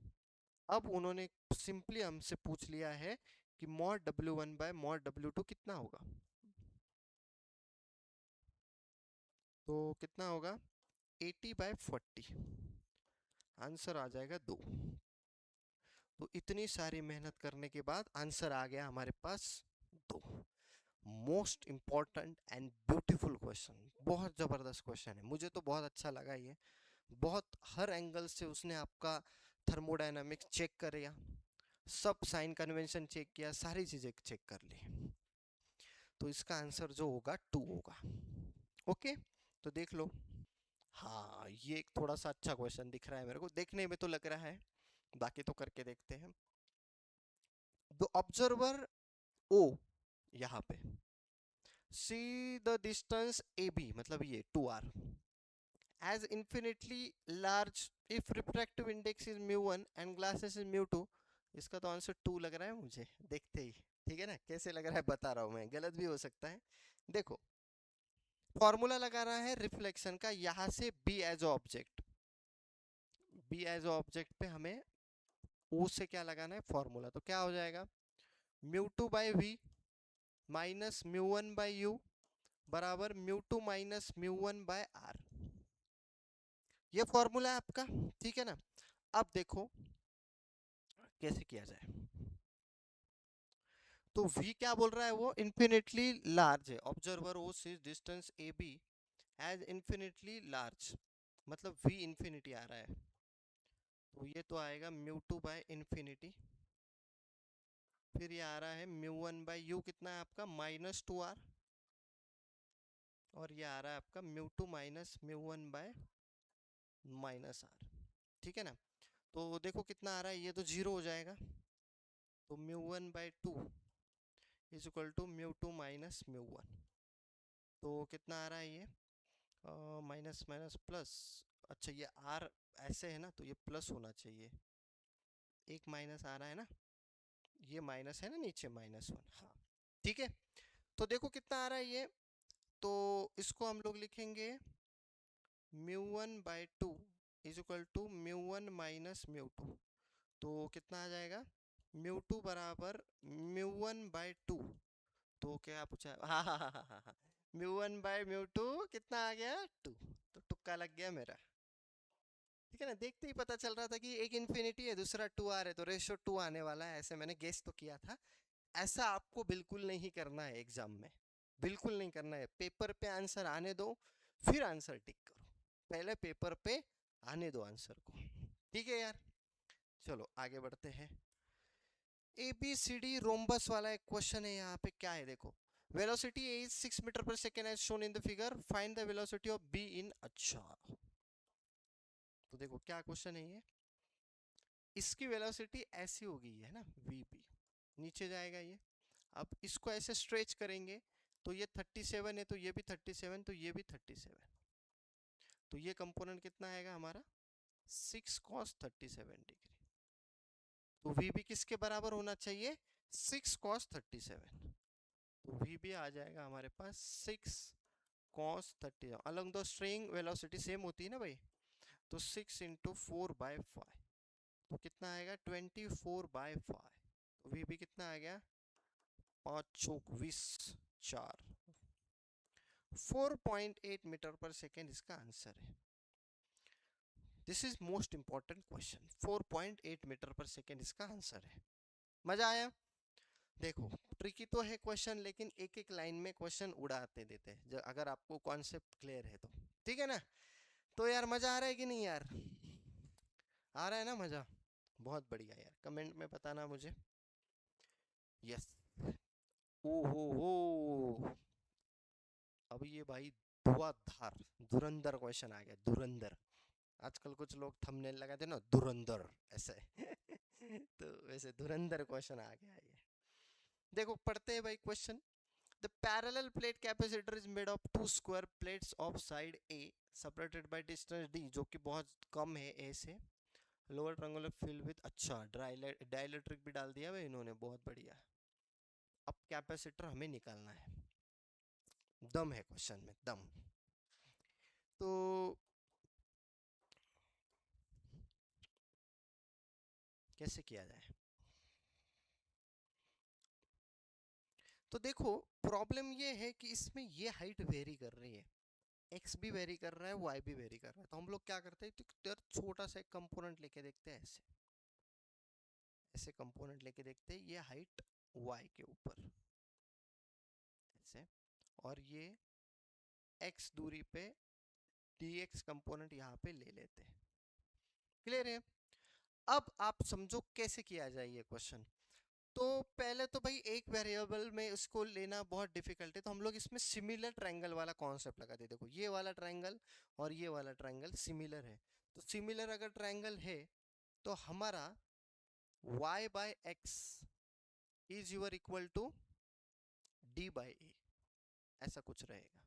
अब उन्होंने सिंपली हमसे पूछ लिया है कि mod W1 bye mod W2 कितना होगा। तो कितना होगा? 80/40। आंसर आ जाएगा 2। तो इतनी सारी मेहनत करने के बाद आंसर आ गया हमारे पास 2। Most important and beautiful question, बहुत जबरदस्त क्वेश्चन है, मुझे तो बहुत अच्छा लगा ये। बहुत हर एंगल से उसने आपका थर्मोडायनामिक्स चेक किया, सब साइन कन्वेंशन चेक किया, सारी चीजें चेक कर ली। तो इसका आंसर जो होगा 2 होगा। ओके, तो देख लो। हाँ, ये एक थोड़ा सा अच्छा क्वेश्चन दिख रहा है मेरे को, देखने में तो लग रहा है, बाकी तो करके देखते हैं। द ऑब्जर्वर ओ, यहाँ पे see the distance A B, मतलब ये 2r as infinitely large if refractive index is mu1 and glasses is mu2। इसका तो आंसर 2 लग रहा है मुझे देखते ही। ठीक है ना, कैसे लग रहा है बता रहा हूं मैं, गलत भी हो सकता है। देखो, फॉर्मूला लगा रहा है रिफ्लेक्शन का, यहां से B as object, B as object पे हमें ओ से क्या लगाना है फॉर्मूला, तो क्या हो जाएगा? mu2 by V minus mu1 by U बराबर mu2 minus mu1 by R. ये फॉर्मूला है आपका, ठीक है ना। अब देखो कैसे किया जाए। तो v क्या बोल रहा है, वो इन्फिनिटली लार्ज है, ऑब्जर्वर ओ से distance A B as infinitely large, मतलब v इन्फिनिटी आ रहा है। तो ये तो आएगा mu2 बाय इन्फिनिटी, फिर ये आ रहा है mu1 बाय यू, कितना है आपका? -2r। और ये आ रहा है आपका mu2 minus mu1 bye -r। ठीक है ना। तो देखो कितना आ रहा है, ये तो 0 हो जाएगा। तो mu1 by 2 is equal to mu2 minus mu1। तो कितना आ रहा है ये? Minus minus plus. अच्छा, ये आर ऐसे है ना, तो ये प्लस होना चाहिए। एक माइनस आ रहा है ना, ये माइनस है ना नीचे, -1। हाँ, ठीक है। तो देखो कितना आ रहा है ये, तो इसको हम लोग लिखेंगे mu1/2 is equal to mu1 minus mu2। तो कितना आ जाएगा? mu2 बराबर mu1/2। तो क्या पूछा है? हाँ हाँ हाँ हाँ हाँ हाँ, mu1/mu2 कितना आ गया? 2। तो तुक्का लग गया मेरा। ठीक है ना, देखते ही पता चल रहा था कि एक इन्फिनिटी है दूसरा 2r है, तो रेशो 2 आने वाला है, ऐसे मैंने गेस तो किया था। ऐसा आपको बिल्कुल नहीं करना है एग्जाम में, बिल्कुल नहीं करना है। पेपर पे आंसर आने दो, फिर आंसर टिक करो। पहले पेपर पे आने दो आंसर को। ठीक है यार, चलो आगे बढ़ते हैं। A B C D rhombus वाला एक क्वेश्चन है यहाँ पे, क्या है देखो। वेलोसिटी ए इज 6 मीटर पर second as shown in the figure, find the velocity of B in. अच्छा, तो देखो क्या क्वेश्चन है ये। इसकी वेलोसिटी ऐसी होगी है ना, वी बी, नीचे जाएगा ये। अब इसको ऐसे स्ट्रेच करेंगे, तो ये 37 है, तो ये भी 37, तो ये भी 37। तो ये कंपोनेंट कितना आएगा हमारा? 6 cos 37 डिग्री। तो वी बी किसके बराबर होना चाहिए? 6 cos 37। तो वी बी आ जाएगा हमारे पास 6 cos 30। Along the string velocity same होती है ना भाई, तो 6 इंटू 4/5, तो कितना आएगा? 24/5। तो वी बी कितना आ गया? 5 चौक 20, 4, 4.8 मीटर पर सेकेंड इसका आंसर है। This is most important question, 4.8 metre पर सेकेंड इसका आंसर है। मजा आया? देखो, ट्रिकी तो है क्वेश्चन, लेकिन एक एक लाइन में क्वेश्चन उड़ाते देते हैं, अगर आपको कॉन्सेप्ट क्लियर है तो। ठीक है ना। तो यार मजा आ रहा है कि नहीं यार? आ रहा है ना मजा? बहुत बढ़िया यार, कमेंट में बताना मुझे। यस। ओ हो, अब ये भाई धुआंधार धुरंधर क्वेश्चन आ गया, धुरंधर। आजकल कुछ लोग थंबनेल लगाते हैं ना, धुरंधर ऐसे। तो वैसे धुरंधर क्वेश्चन आ गया ये। देखो पढ़ते हैं भाई question. The parallel plate capacitor is made of two square plates of side A separated by distance D, जो कि बहुत कम है A से। लोअर ट्रायंगुलर फिल्ड विद, अच्छा डाइलेक्ट्रिक भी डाल दिया भाई इन्होंने, बहुत बढ़िया। अब कैपेसिटर हमें निकालना है, दम है क्वेश्चन में, दम। तो कैसे किया जाए? तो देखो प्रॉब्लम ये है कि इसमें ये हाइट वेरी कर रही है, एक्स भी वेरी कर रहा है, वाई भी वेरी कर रहा है। तो हम लोग क्या करते हैं, तो यार छोटा सा एक कंपोनेंट लेके देखते हैं, ऐसे ऐसे कंपोनेंट लेके देखते हैं, ये हाइट वाई के ऊपर ऐसे, और ये एक्स दूरी पे dx कंपोनेंट यहाँ पे ले लेते हैं। क्लियर है? अब आप समझो कैसे किया जाए ये क्वेश्चन। तो पहले तो भाई एक वेरिएबल में इसको लेना बहुत डिफिकल्ट है, तो हम लोग इसमें सिमिलर ट्रायंगल वाला कॉन्सेप्ट लगाते हैं। देखो ये वाला ट्रायंगल और ये वाला ट्रायंगल सिमिलर है, तो सिमिलर अगर ट्रायंगल है तो हमारा y by x is your equal to d by a, ऐसा कुछ रहेगा।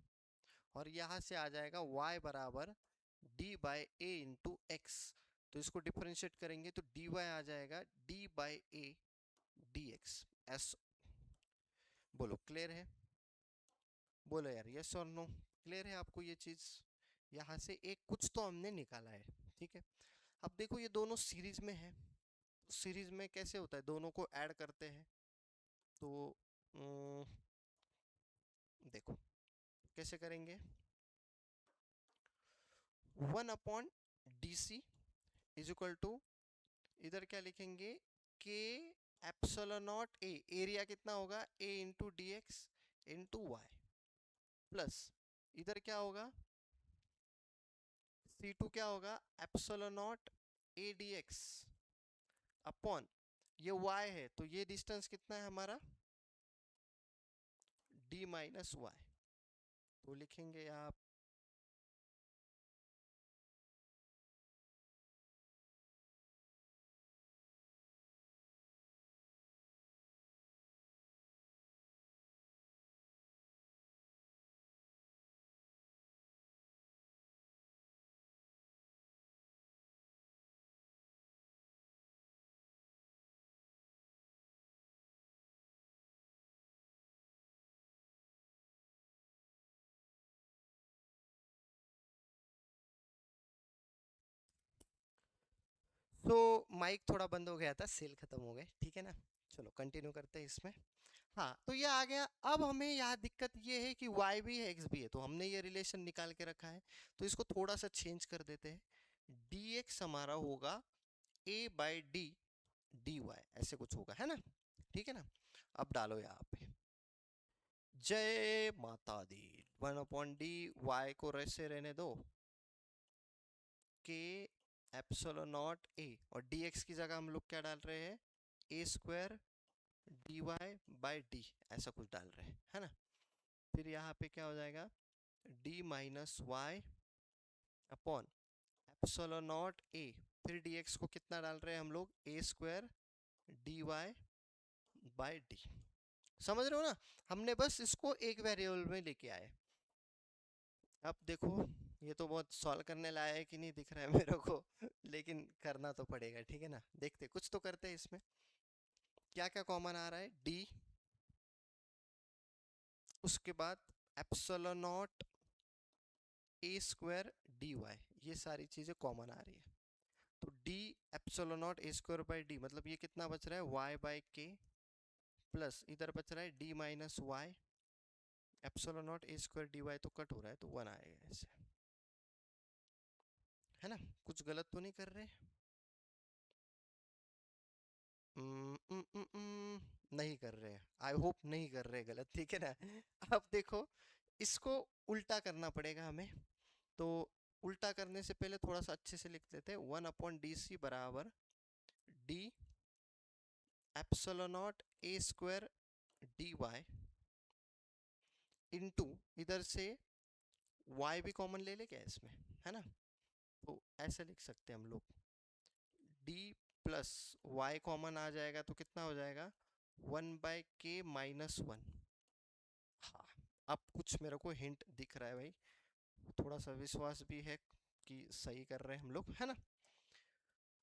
और यहाँ से आ जाएगा y बराबर d by A into x. तो इसको डिफरेंशिएट करेंगे तो dy आ जाएगा d by A dx। S, बोलो क्लियर है? बोलो यार यस और नो, क्लियर है आपको ये चीज? यहाँ से एक कुछ तो हमने निकाला है, ठीक है। अब देखो ये दोनों सीरीज में है, सीरीज में कैसे होता है, दोनों को ऐड करते हैं। तो देखो कैसे करेंगे, 1/dc इज इक्वल टू, इधर क्या लिखेंगे, के एप्सिलॉन नॉट ए, एरिया कितना होगा a into D X into Y, plus इधर क्या होगा, C2 क्या होगा, epsilon naught A D X upon, ये y है तो ये डिस्टेंस कितना है हमारा, d माइनस वाई। तो लिखेंगे यहाँ, तो माइक थोड़ा बंद हो गया था, सेल खत्म हो गए, ठीक है ना। चलो कंटिन्यू करते हैं इसमें। हाँ तो ये आ गया। अब हमें यहाँ दिक्कत ये है कि y भी है x भी है, तो हमने ये रिलेशन निकाल के रखा है, तो इसको थोड़ा सा चेंज कर देते हैं। dx हमारा होगा a बाई डी dy, ऐसे कुछ होगा, है ना, ठीक है ना। अब डालो यहाँ पे, जय माता दी, 1/d, y को ऐसे रहने दो, के एप्सिलॉन नॉट a, और dx की जगह हम लोग क्या डाल रहे हैं, a square dy by D, ऐसा कुछ डाल रहे हैं, है ना। फिर यहाँ पे क्या हो जाएगा, d minus Y upon epsilon naught a, फिर dx को कितना डाल रहे हैं हम लोग, a square dy by D. समझ रहे हो ना, हमने बस इसको एक वेरिएबल में लेके आए। अब देखो ये तो बहुत सॉल्व करने लायक ही नहीं दिख रहा है मेरे को, लेकिन करना तो पड़ेगा, ठीक है ना। देखते कुछ तो करते हैं इसमें। क्या क्या कॉमन आ रहा है, d, उसके बाद epsilon naught a square dy, ये सारी चीजें कॉमन आ रही है। तो d epsilon naught a square by D, मतलब ये कितना बच रहा है, y बाई के, प्लस इधर बच रहा है d minus Y, epsilon naught a square dy तो कट हो रहा है तो 1 आएगा ऐसे, है ना। कुछ गलत तो नहीं कर रहे? नहीं कर रहे, आई होप नहीं कर रहे गलत, ठीक है ना। अब देखो इसको उल्टा करना पड़ेगा हमें, तो उल्टा करने से पहले थोड़ा सा अच्छे से लिख देते हैं, 1/dc बराबर d epsilon naught a square dy into इधर से y भी कॉमन ले ले क्या इसमें, है ना, तो ऐसे लिख सकते हैं हम लोग, d प्लस वाई कॉमन आ जाएगा तो कितना हो जाएगा 1/k-1। हाँ, अब कुछ मेरे को हिंट दिख रहा है भाई, थोड़ा सा विश्वास भी है कि सही कर रहे हैं हम लोग, है ना।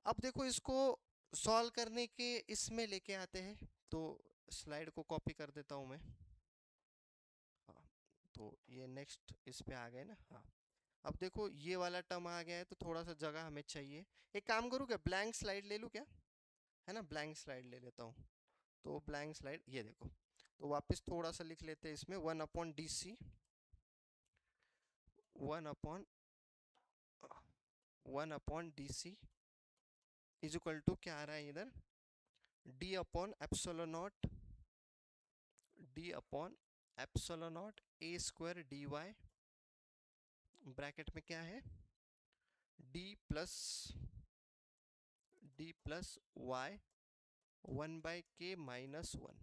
अब देखो इसको सॉल्व करने के इसमें लेके आते हैं, तो स्लाइड को कॉपी कर देता हूँ मैं। हाँ, तो ये नेक्स्ट इस पे आ गए ना। हाँ, अब देखो ये वाला टर्म आ गया है तो थोड़ा सा जगह हमें चाहिए। एक काम करूँ क्या, ब्लैंक स्लाइड ले लूँ क्या, है ना, ब्लैंक स्लाइड ले लेता हूँ। तो ब्लैंक स्लाइड ये देखो, तो वापस थोड़ा सा लिख लेते हैं इसमें, 1/DC, 1 upon DC is equal to क्या आ रहा है इधर, D अपॉन A² ब्रैकेट में क्या है, D प्लस वाई 1/k-1,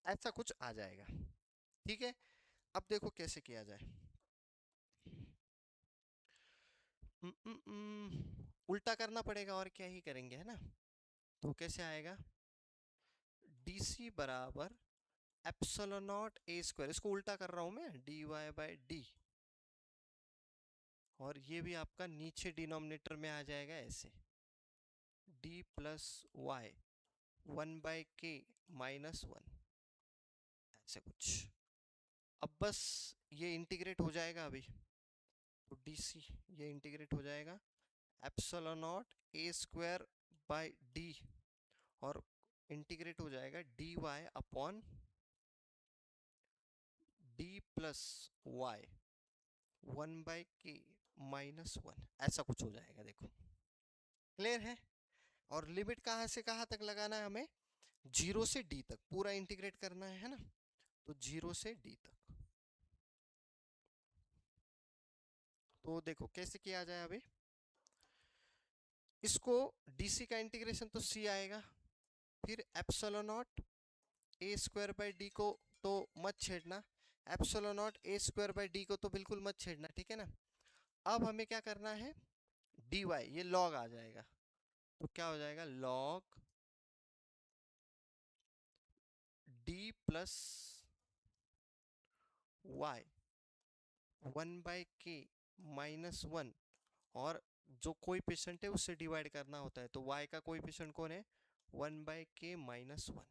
ऐसा कुछ आ जाएगा। ठीक है, अब देखो कैसे किया जाए। उल्टा करना पड़ेगा और क्या ही करेंगे, है ना। तो कैसे आएगा, DC बराबर ε0 A², इसको उल्टा कर रहा हूं मैं, dy/d, और ये भी आपका नीचे डिनोमिनेटर में आ जाएगा ऐसे, d प्लस वाई 1/k-1, ऐसे कुछ। अब बस ये इंटीग्रेट हो जाएगा अभी, तो DC ये इंटीग्रेट हो जाएगा ε0 A² d, और इंटीग्रेट हो जाएगा dy/d प्लस वाई 1/k-1, ऐसा कुछ हो जाएगा। देखो क्लियर है। और लिमिट कहाँ से कहाँ तक लगाना है हमें, 0 से d तक पूरा इंटीग्रेट करना है ना, तो 0 से d तक। तो देखो कैसे किया जाए अभी, इसको DC का इंटीग्रेशन तो c आएगा, फिर ε0 A² को तो मत छेड़ना, ε0 A² को तो बिल्कुल मत छेड़ना, ठीक है ना। अब हमें क्या करना है, dy ये log आ जाएगा, तो क्या हो जाएगा log d plus Y 1/k-1, और जो कोएफिशिएंट है उससे डिवाइड करना होता है, तो y का कोएफिशिएंट कौन है 1/k-1,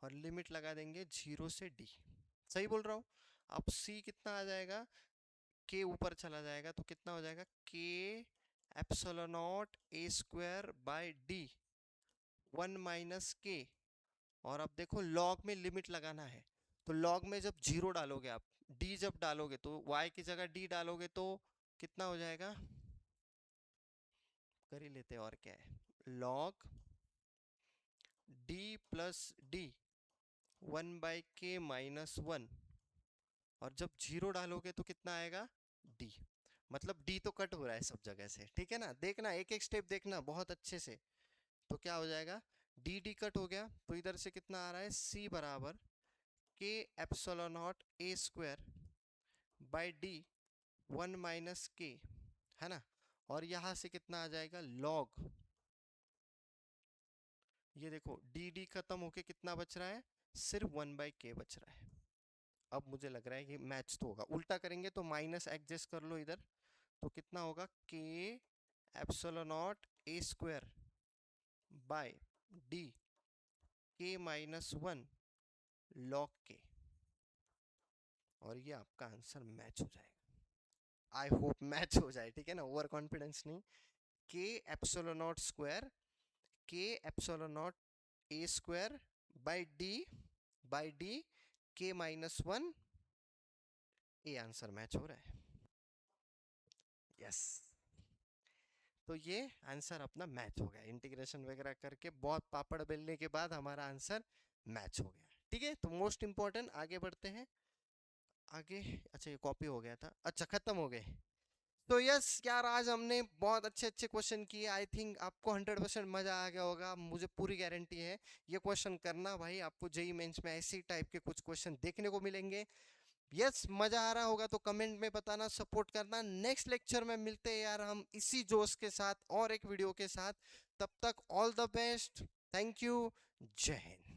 और लिमिट लगा देंगे 0 से d। सही बोल रहा हूँ। अब c कितना आ जाएगा, k ऊपर चला जाएगा तो कितना हो जाएगा k ε0 A² d 1 - k, और अब देखो log में लिमिट लगाना है, तो log में जब 0 डालोगे आप, d जब डालोगे तो y की जगह d डालोगे तो कितना हो जाएगा, कर ही लेते हैं और क्या है, log d plus d 1/k-1, और जब 0 डालोगे तो कितना आएगा d, मतलब d तो कट हो रहा है सब जगह से, ठीक है ना। देखना एक एक स्टेप देखना बहुत अच्छे से, तो क्या हो जाएगा d कट हो गया, तो इधर से कितना आ रहा है c बराबर k ε0 A² d 1 - k, है ना, और यहां से कितना आ जाएगा log, ये देखो d खत्म होके कितना बच रहा है, सिर्फ 1/k बच रहा है। अब मुझे लग रहा है कि मैच तो होगा, उल्टा करेंगे तो माइनस एडजस्ट कर लो इधर, तो कितना होगा k ε0 A² d k-1 log k, और ये आपका आंसर मैच हो जाएगा। आई होप मैच हो जाए, ठीक है ना, ओवर कॉन्फिडेंस नहीं। k ε0² k ε0 A² d k-1, ये आंसर मैच हो रहा है। यस, तो ये आंसर अपना मैच हो गया, इंटीग्रेशन वगैरह करके बहुत पापड़ बेलने के बाद हमारा आंसर मैच हो गया। ठीक है, तो मोस्ट इंपॉर्टेंट आगे बढ़ते हैं आगे। अच्छा ये कॉपी हो गया था, अच्छा खत्म हो गए। तो यस यार, आज हमने बहुत अच्छे अच्छे क्वेश्चन किए। आई थिंक आपको 100% मजा आ गया होगा, मुझे पूरी गारंटी है। ये क्वेश्चन करना भाई, आपको जेई मेंस में ऐसी टाइप के कुछ क्वेश्चन देखने को मिलेंगे यस मजा आ रहा होगा तो कमेंट में बताना, सपोर्ट करना। नेक्स्ट लेक्चर में मिलते हैं यार हम इसी जोश के साथ और एक वीडियो के साथ। तब तक all the best, thank you, जय हिंद।